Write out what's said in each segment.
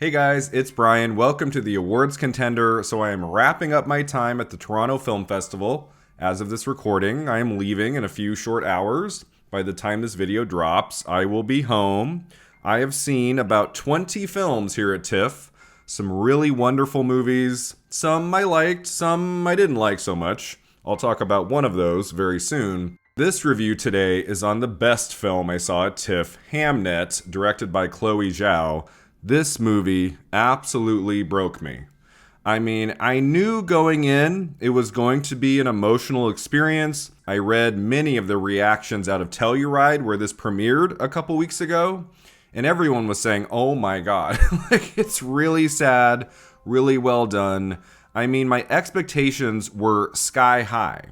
Hey guys, it's Brian. Welcome to the awards contender. So I am wrapping up my time at the Toronto Film Festival. As of this recording, I am leaving in a few short hours. By the time this video drops, I will be home. I have seen about 20 films here at Tiff. Some really wonderful movies. Some I liked, some I didn't like so much. I'll talk about one of those very soon. This review today is on the best film I saw at Tiff, Hamnet, directed by Chloe Zhao. This movie absolutely broke me. I mean, I knew going in it was going to be an emotional experience. I read many of the reactions out of Telluride where this premiered a couple weeks ago, and everyone was saying, oh my god, like it's really sad, really well done. I mean, my expectations were sky high,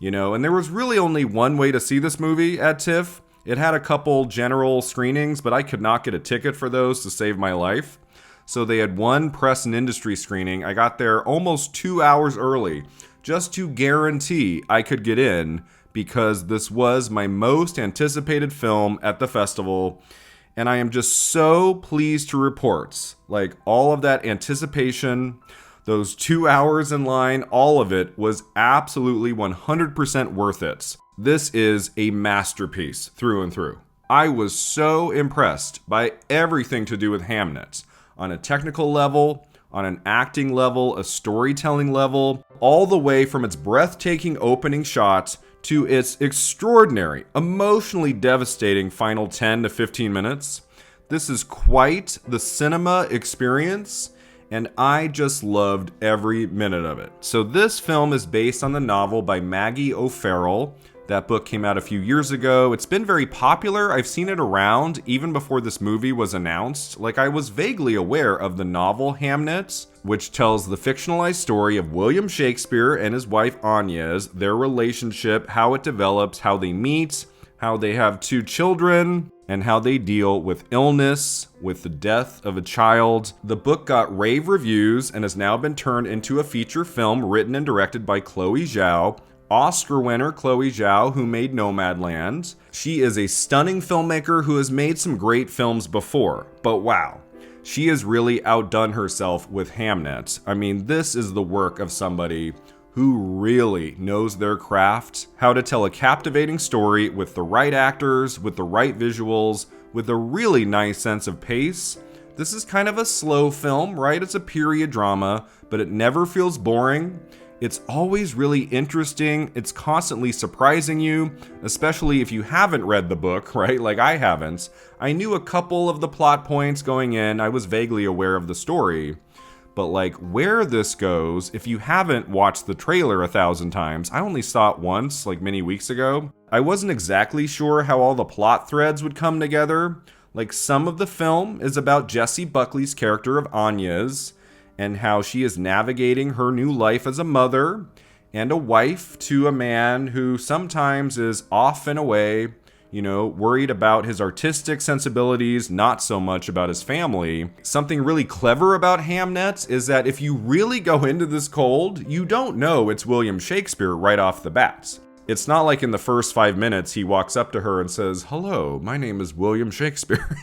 and there was really only one way to see this movie at TIFF. It had a couple general screenings, but I could not get a ticket for those to save my life. So they had one press and industry screening. I got there almost 2 hours early just to guarantee I could get in because this was my most anticipated film at the festival. And I am just so pleased to report, like all of that anticipation, those 2 hours in line, all of it was absolutely 100% worth it. This is a masterpiece through and through. I was so impressed by everything to do with Hamnet. On a technical level, on an acting level, a storytelling level, all the way from its breathtaking opening shot to its extraordinary, emotionally devastating final 10 to 15 minutes. This is quite the cinema experience, and I just loved every minute of it. So this film is based on the novel by Maggie O'Farrell. That book came out a few years ago. It's been very popular. I've seen it around even before this movie was announced. Like, I was vaguely aware of the novel Hamnet, which tells the fictionalized story of William Shakespeare and his wife Agnes, their relationship, how it develops, how they meet, how they have 2 children, and how they deal with illness, with the death of a child. The book got rave reviews and has now been turned into a feature film written and directed by Chloe Zhao. Oscar winner Chloe Zhao, who made Nomadland. She is a stunning filmmaker who has made some great films before, but wow, she has really outdone herself with Hamnet. I mean, this is the work of somebody who really knows their craft, how to tell a captivating story with the right actors, with the right visuals, with a really nice sense of pace. This is kind of a slow film, right? It's a period drama, but it never feels boring. It's always really interesting. It's constantly surprising you, especially if you haven't read the book, right? Like I haven't. I knew a couple of the plot points going in. I was vaguely aware of the story. But like where this goes, if you haven't watched the trailer 1,000 times, I only saw it once, like many weeks ago. I wasn't exactly sure how all the plot threads would come together. Like some of the film is about Jessie Buckley's character of Agnes, and how she is navigating her new life as a mother and a wife to a man who sometimes is off and away, worried about his artistic sensibilities, not so much about his family. Something really clever about Hamnet is that if you really go into this cold, you don't know it's William Shakespeare right off the bat. It's not like in the first 5 minutes he walks up to her and says, "Hello, my name is William Shakespeare."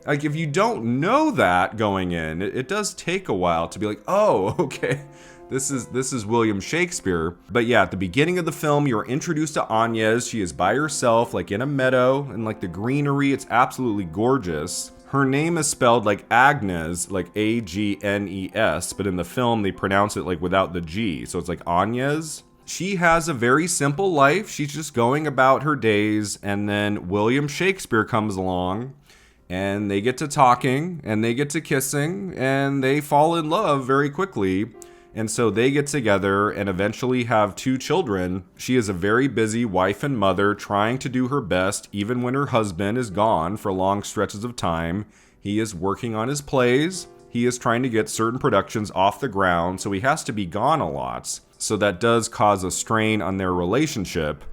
Like if you don't know that going in, it does take a while to be like, oh, okay, this is William Shakespeare. But yeah, at the beginning of the film, you're introduced to Agnes. She is by herself, like in a meadow, and like the greenery, it's absolutely gorgeous. Her name is spelled like Agnes, like Agnes, but in the film they pronounce it like without the G, so it's like Agnes. She has a very simple life. She's just going about her days, and then William Shakespeare comes along. And they get to talking, and they get to kissing, and they fall in love very quickly. And so they get together and eventually have 2 children. She is a very busy wife and mother, trying to do her best, even when her husband is gone for long stretches of time. He is working on his plays. He is trying to get certain productions off the ground, so he has to be gone a lot. So that does cause a strain on their relationship.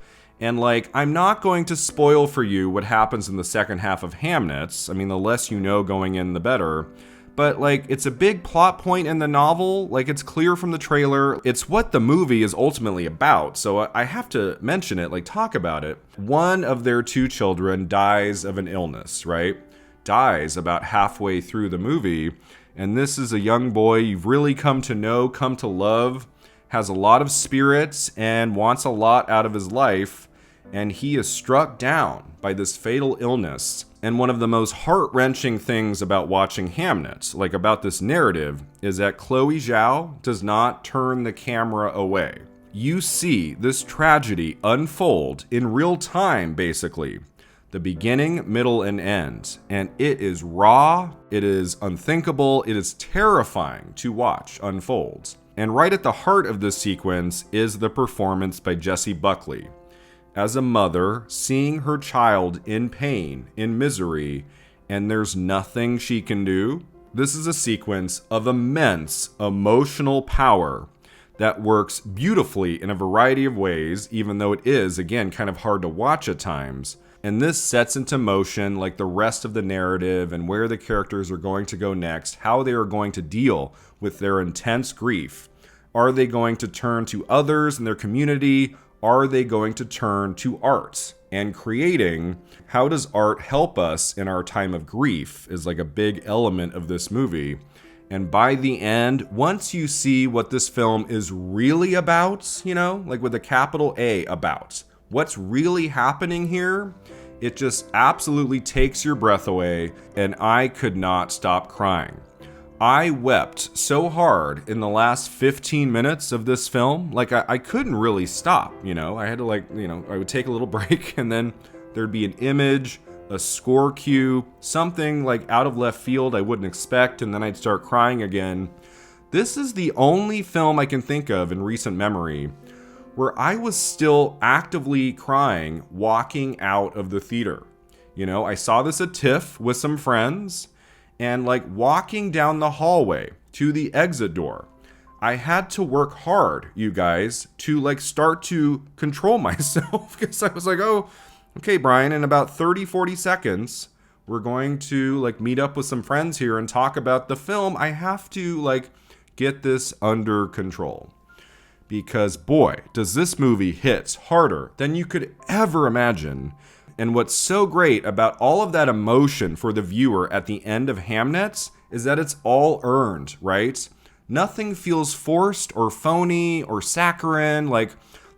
And like, I'm not going to spoil for you what happens in the second half of Hamnet. I mean, the less you know going in, the better. But like, it's a big plot point in the novel. Like, it's clear from the trailer. It's what the movie is ultimately about. So I have to mention it, like talk about it. One of their 2 children dies of an illness, right? dies about halfway through the movie. And this is a young boy you've really come to know, come to love, has a lot of spirits, and wants a lot out of his life. And he is struck down by this fatal illness. And one of the most heart-wrenching things about watching Hamnet, like about this narrative, is that Chloe Zhao does not turn the camera away. You see this tragedy unfold in real time, basically. The beginning, middle, and end. And it is raw, it is unthinkable, it is terrifying to watch unfold. And right at the heart of this sequence is the performance by Jessie Buckley. As a mother, seeing her child in pain, in misery, and there's nothing she can do. This is a sequence of immense emotional power that works beautifully in a variety of ways, even though it is, again, kind of hard to watch at times. And this sets into motion like the rest of the narrative and where the characters are going to go next, how they are going to deal with their intense grief. Are they going to turn to others in their community? Are they going to turn to art and creating? How does art help us in our time of grief is like a big element of this movie. And by the end, once you see what this film is really about, you know, like with a capital A about, what's really happening here, it just absolutely takes your breath away, and I could not stop crying. I wept so hard in the last 15 minutes of this film, like I couldn't really stop, you know, I had to I would take a little break and then there'd be an image, a score cue, something like out of left field I wouldn't expect, and then I'd start crying again. This is the only film I can think of in recent memory where I was still actively crying walking out of the theater. You know, I saw this at Tiff with some friends, and like walking down the hallway to the exit door, I had to work hard, you guys, to like start to control myself because I was like, oh, okay, Brian, in about 30-40 seconds, we're going to like meet up with some friends here and talk about the film. I have to like get this under control. Because boy, does this movie hit harder than you could ever imagine. And what's so great about all of that emotion for the viewer at the end of Hamnet is that it's all earned, right? Nothing feels forced or phony or saccharine, like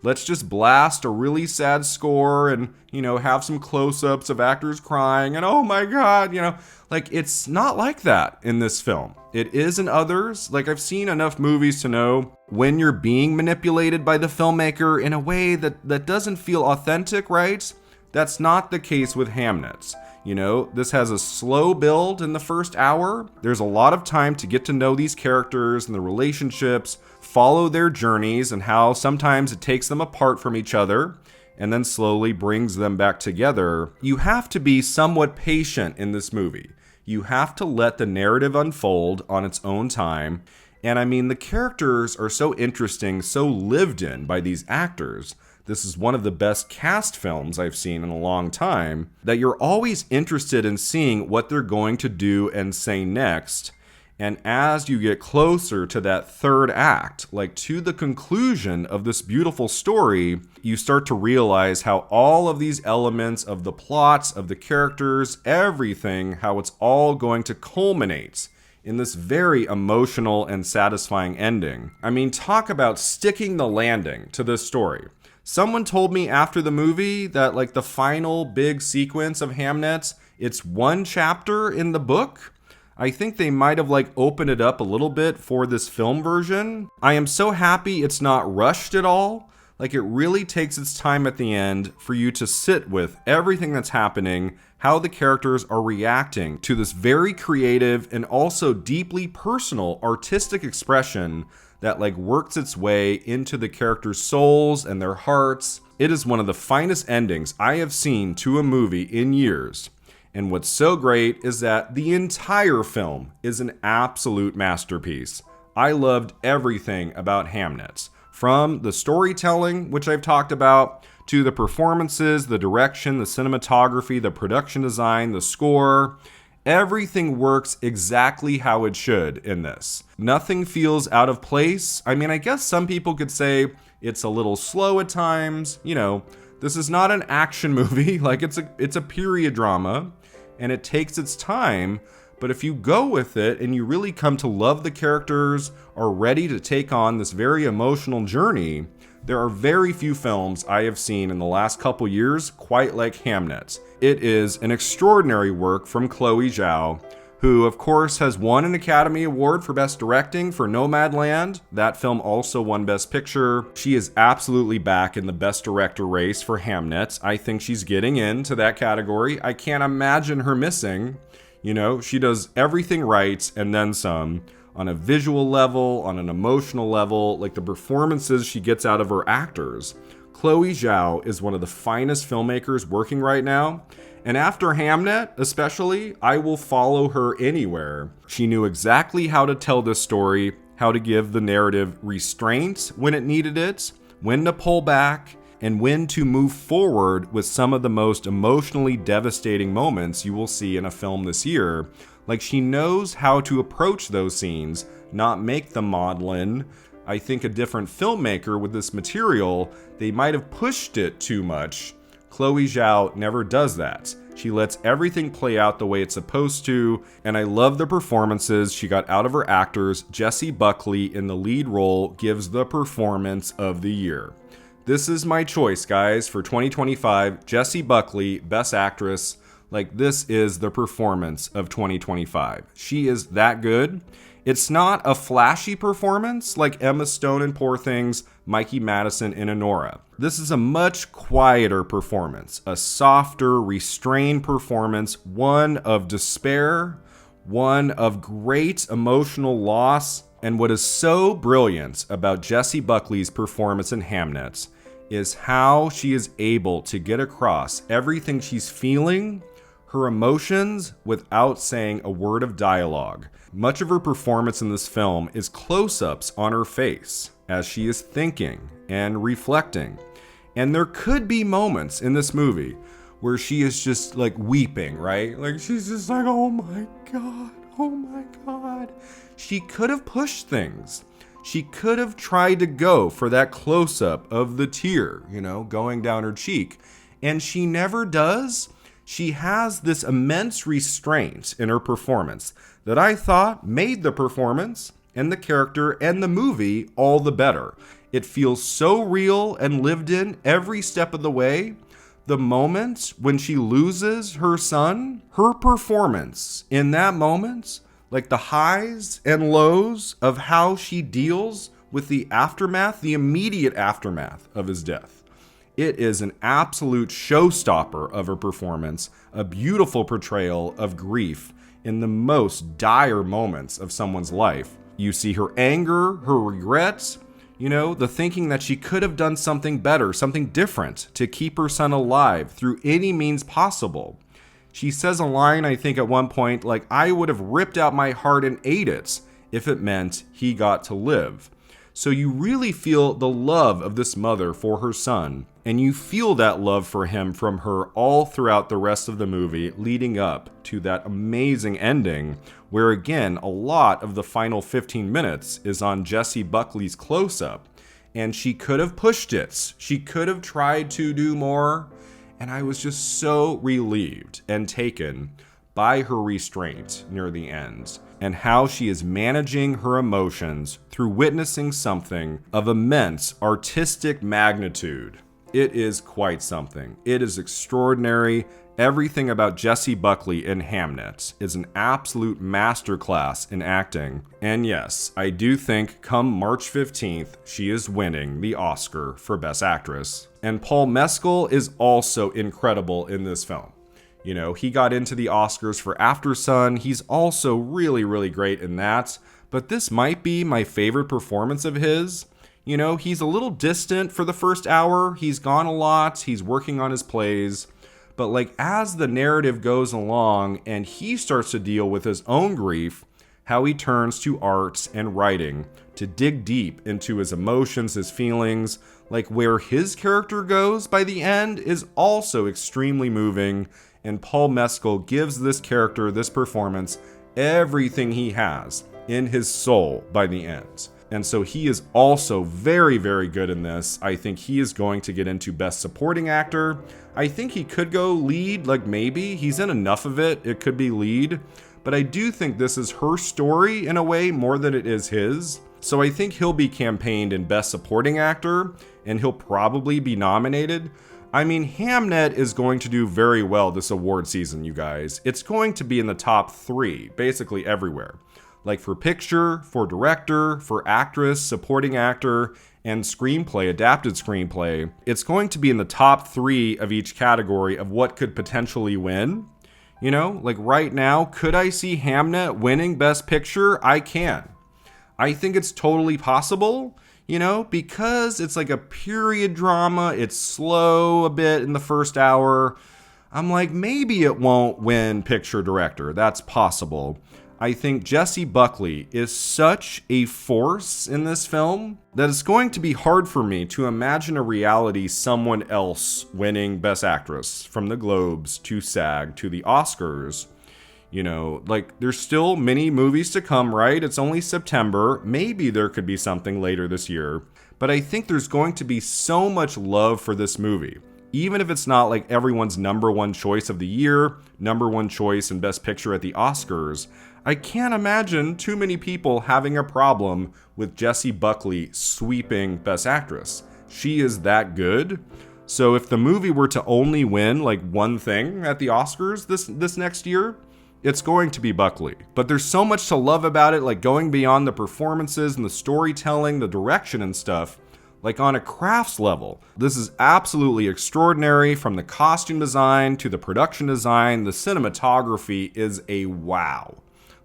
let's just blast a really sad score and, you know, have some close-ups of actors crying and oh my God, you know, like it's not like that in this film. It is in others. Like I've seen enough movies to know when you're being manipulated by the filmmaker in a way that doesn't feel authentic, right? That's not the case with Hamnet. You know, this has a slow build in the first hour. There's a lot of time to get to know these characters and the relationships, follow their journeys and how sometimes it takes them apart from each other and then slowly brings them back together. You have to be somewhat patient in this movie. You have to let the narrative unfold on its own time. And I mean, the characters are so interesting, so lived in by these actors. This is one of the best cast films I've seen in a long time, that you're always interested in seeing what they're going to do and say next. And as you get closer to that third act, like to the conclusion of this beautiful story, you start to realize how all of these elements of the plots, of the characters, everything, how it's all going to culminate in this very emotional and satisfying ending. I mean, talk about sticking the landing to this story. Someone told me after the movie that like the final big sequence of Hamnet, it's one chapter in the book. I think they might have like opened it up a little bit for this film version. I am so happy it's not rushed at all. Like it really takes its time at the end for you to sit with everything that's happening, how the characters are reacting to this very creative and also deeply personal artistic expression that like works its way into the characters' souls and their hearts. It is one of the finest endings I have seen to a movie in years. And what's so great is that the entire film is an absolute masterpiece. I loved everything about Hamnet. From the storytelling, which I've talked about, to the performances, the direction, the cinematography, the production design, the score. Everything works exactly how it should in this. Nothing feels out of place. I mean, I guess some people could say it's a little slow at times. You know, this is not an action movie. Like it's a period drama. and it takes its time. But if you go with it and you really come to love the characters, are ready to take on this very emotional journey, there are very few films I have seen in the last couple years quite like Hamnet. It is an extraordinary work from Chloe Zhao, who of course has won an Academy Award for Best Directing for Nomadland. That film also won Best Picture. She is absolutely back in the Best Director race for Hamnet. I think she's getting into that category. I can't imagine her missing. You know, she does everything right and then some. On a visual level, on an emotional level, like the performances she gets out of her actors. Chloe Zhao is one of the finest filmmakers working right now. And after Hamnet, especially, I will follow her anywhere. She knew exactly how to tell this story, how to give the narrative restraint when it needed it, when to pull back, and when to move forward with some of the most emotionally devastating moments you will see in a film this year. Like, she knows how to approach those scenes, not make them maudlin. I think a different filmmaker with this material, they might have pushed it too much. Chloe Zhao never does that. She lets everything play out the way it's supposed to, and I love the performances she got out of her actors. Jessie Buckley in the lead role gives the performance of the year. This is my choice, guys, for 2025. Jessie Buckley, Best Actress. Like, this is the performance of 2025. She is that good. It's not a flashy performance like Emma Stone in Poor Things, Mikey Madison in Anora. This is a much quieter performance, a softer, restrained performance, one of despair, one of great emotional loss. And what is so brilliant about Jessie Buckley's performance in Hamnet is how she is able to get across everything she's feeling, her emotions, without saying a word of dialogue. Much of her performance in this film is close-ups on her face as she is thinking and reflecting. And there could be moments in this movie where she is just like weeping, right? Like, she's just like, oh my God, oh my God. She could have pushed things. She could have tried to go for that close-up of the tear, you know, going down her cheek. And she never does. She has this immense restraint in her performance that I thought made the performance and the character and the movie all the better. It feels so real and lived in every step of the way. The moment when she loses her son, her performance in that moment, like the highs and lows of how she deals with the aftermath, the immediate aftermath of his death. It is an absolute showstopper of her performance, a beautiful portrayal of grief in the most dire moments of someone's life. You see her anger, her regrets, you know, the thinking that she could have done something better, something different to keep her son alive through any means possible. She says a line, I think, at one point, like, I would have ripped out my heart and ate it if it meant he got to live. So you really feel the love of this mother for her son, and you feel that love for him from her all throughout the rest of the movie, leading up to that amazing ending, where again, a lot of the final 15 minutes is on Jessie Buckley's close-up, and she could have pushed it. She could have tried to do more, and I was just so relieved and taken by her restraint near the end, and how she is managing her emotions through witnessing something of immense artistic magnitude. It is quite something. It is extraordinary. Everything about Jessie Buckley in Hamnet is an absolute masterclass in acting. And yes, I do think come March 15th, she is winning the Oscar for Best Actress. And Paul Mescal is also incredible in this film. You know, he got into the Oscars for Aftersun. He's also really, really great in that. But this might be my favorite performance of his. You know, he's a little distant for the first hour. He's gone a lot. He's working on his plays. But like, as the narrative goes along and he starts to deal with his own grief, how he turns to art and writing to dig deep into his emotions, his feelings, like where his character goes by the end is also extremely moving. And Paul Mescal gives this character, this performance, everything he has in his soul by the end. And so he is also very, very good in this. I think he is going to get into Best Supporting Actor. I think he could go lead, like maybe. He's in enough of it, it could be lead. But I do think this is her story in a way more than it is his. So I think he'll be campaigned in Best Supporting Actor, and he'll probably be nominated. I mean, Hamnet is going to do very well this award season, you guys. It's going to be in the top 3, basically everywhere. Like for picture, for director, for actress, supporting actor, and screenplay, adapted screenplay. It's going to be in the top 3 of each category of what could potentially win. You know, like right now, could I see Hamnet winning Best Picture? I can. I think it's totally possible, you know, because it's like a period drama. It's slow a bit in the first hour. I'm like, maybe it won't win Picture Director. That's possible. I think Jessie Buckley is such a force in this film that it's going to be hard for me to imagine a reality someone else winning Best Actress, from the Globes to SAG to the Oscars. You know, like there's still many movies to come, right? It's only September. Maybe there could be something later this year. But I think there's going to be so much love for this movie. Even if it's not like everyone's number one choice of the year, number one choice and Best Picture at the Oscars, I can't imagine too many people having a problem with Jessie Buckley sweeping Best Actress. She is that good. So if the movie were to only win like one thing at the Oscars this next year, it's going to be Buckley. But there's so much to love about it, like going beyond the performances and the storytelling, the direction and stuff, like on a crafts level. This is absolutely extraordinary, from the costume design to the production design. The cinematography is a wow.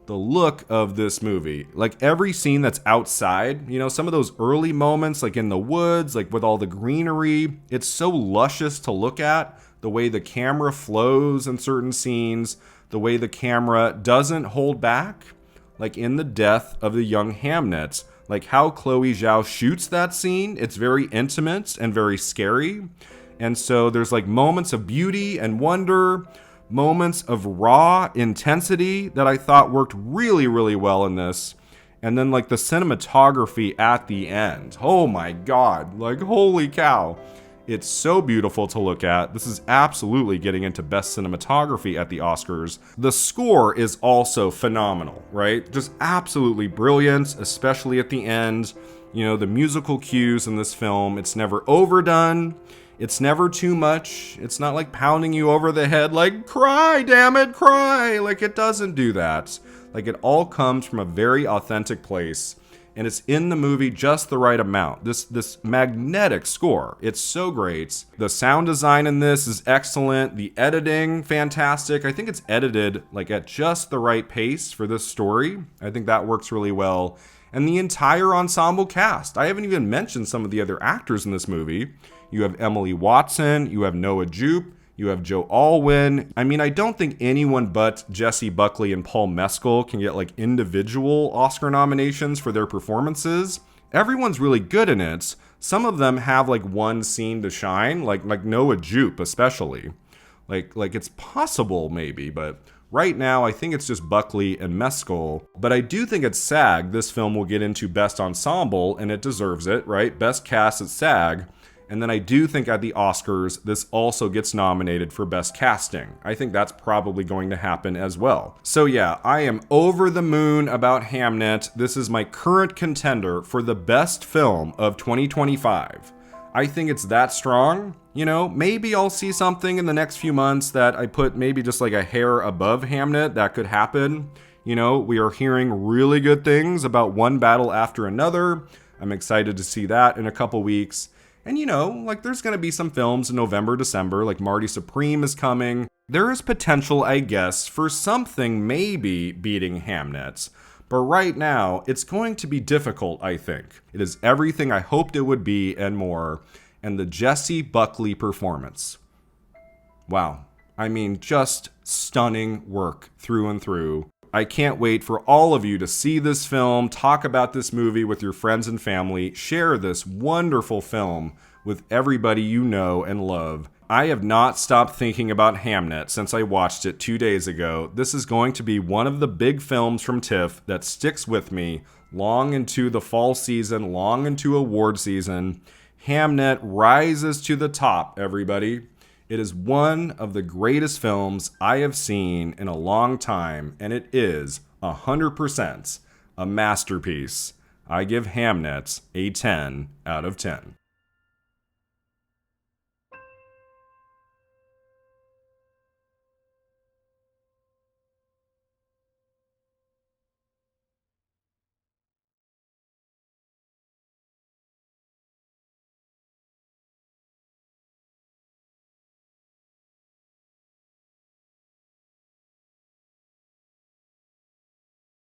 The look of this movie, like every scene that's outside, you know, some of those early moments, like in the woods, like with all the greenery, it's so luscious to look at. The way the camera flows in certain scenes, the way the camera doesn't hold back, like in the death of the young Hamnet, like how Chloe Zhao shoots that scene. It's very intimate and very scary. And so there's like moments of beauty and wonder, moments of raw intensity that I thought worked really, really well in this. And then like the cinematography at the end. Oh my God, like holy cow. It's so beautiful to look at. This is absolutely getting into Best Cinematography at the Oscars. The score is also phenomenal, right? Just absolutely brilliant, especially at the end. You know, the musical cues in this film, it's never overdone. It's never too much. It's not like pounding you over the head like, cry, damn it, cry. Like it doesn't do that. Like it all comes from a very authentic place. And it's in the movie just the right amount. This magnetic score, it's so great. The sound design in this is excellent. The editing, fantastic. I think it's edited like at just the right pace for this story. I think that works really well. And the entire ensemble cast. I haven't even mentioned some of the other actors in this movie. You have Emily Watson, you have Noah Jupe, you have Joe Alwyn. I mean, I don't think anyone but Jessie Buckley and Paul Mescal can get like individual Oscar nominations for their performances. Everyone's really good in it. Some of them have like one scene to shine, like Noah Jupe especially. Like it's possible maybe, but right now I think it's just Buckley and Mescal. But I do think at SAG, this film will get into Best Ensemble, and it deserves it, right? Best Cast at SAG. And then I do think at the Oscars, this also gets nominated for Best Casting. I think that's probably going to happen as well. So yeah, I am over the moon about Hamnet. This is my current contender for the best film of 2025. I think it's that strong. You know, maybe I'll see something in the next few months that I put maybe just like a hair above Hamnet. That could happen. You know, we are hearing really good things about One Battle After Another. I'm excited to see that in a couple weeks. And you know, like there's going to be some films in November, December, like Marty Supreme is coming. There is potential, I guess, for something maybe beating Hamnet. But right now, it's going to be difficult, I think. It is everything I hoped it would be and more. And the Jessie Buckley performance. Wow. I mean, just stunning work through and through. I can't wait for all of you to see this film, talk about this movie with your friends and family, share this wonderful film with everybody you know and love. I have not stopped thinking about Hamnet since I watched it 2 days ago. This is going to be one of the big films from Tiff that sticks with me long into the fall season, long into award season. Hamnet rises to the top, everybody. It is one of the greatest films I have seen in a long time, and it is 100% a masterpiece. I give Hamnet a 10 out of 10.